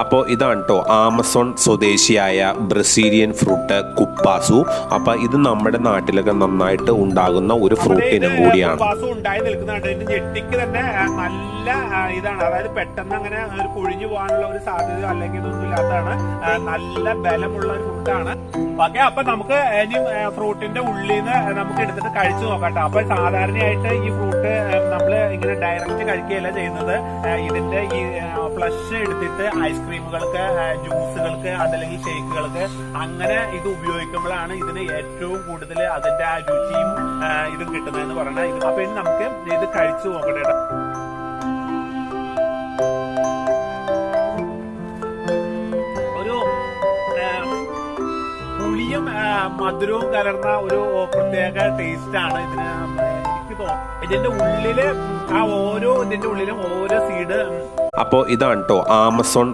അപ്പോൾ ഇതാണ് കേട്ടോ ആമസോൺ സ്വദേശിയായ ബ്രസീലിയൻ ഫ്രൂട്ട് കുപ്പാസു. അപ്പോൾ ഇത് നമ്മുടെ നാട്ടിലൊക്കെ നന്നായിട്ട് ഉണ്ടാകുന്ന ഒരു ഫ്രൂട്ട് ഇനം കൂടിയാണ്. ഉണ്ടായി നിൽക്കുന്നുണ്ട്. ഇതിന്റെ ഞെട്ടിക്ക് തന്നെ നല്ല ഇതാണ്, അതായത് പെട്ടെന്ന് അങ്ങനെ ഒരു കൊഴിഞ്ഞു പോകാനുള്ള ഒരു സാധ്യത അല്ലെങ്കിൽ ഇതൊന്നും ഇല്ലാത്തതാണ്. നല്ല ബലമുള്ള ഒരു ഫ്രൂട്ടാണ്. ഓക്കെ, അപ്പൊ നമുക്ക് ഇനി ഫ്രൂട്ടിന്റെ ഉള്ളിൽ നിന്ന് നമുക്ക് എടുത്തിട്ട് കഴിച്ചു നോക്കാം. അപ്പൊ സാധാരണയായിട്ട് ഈ ഫ്രൂട്ട് നമ്മൾ ഇങ്ങനെ ഡയറക്റ്റ് കഴിക്കുകയല്ല ചെയ്യുന്നത്. ഇതിന്റെ ഈ ഫ്ലഷ് എടുത്തിട്ട് ഐസ്ക്രീമുകൾക്ക്, ജ്യൂസുകൾക്ക്, അതല്ലെങ്കിൽ ഷേക്കുകൾക്ക് അങ്ങനെ ഇത് ഉപയോഗിക്കുമ്പോഴാണ് ഇതിന് ഏറ്റവും കൂടുതൽ അതിന്റെ ആ രുചിയും ഇതും കിട്ടുന്നതെന്ന് പറയുന്നത്. അപ്പൊ ഇനി നമുക്ക് ഇത് കഴിച്ചു നോക്കട്ടെ. ഒരു പുളിയും മധുരവും കലർന്ന ഒരു പ്രത്യേക ടേസ്റ്റ് ആണ് ഇതിന്. എനിക്ക് തോന്നുന്നു ഇതിന്റെ ഉള്ളില് ഇതിന്റെ ഉള്ളിലും ഓരോ സീഡ്. അപ്പോൾ ഇതാണ് കേട്ടോ ആമസോൺ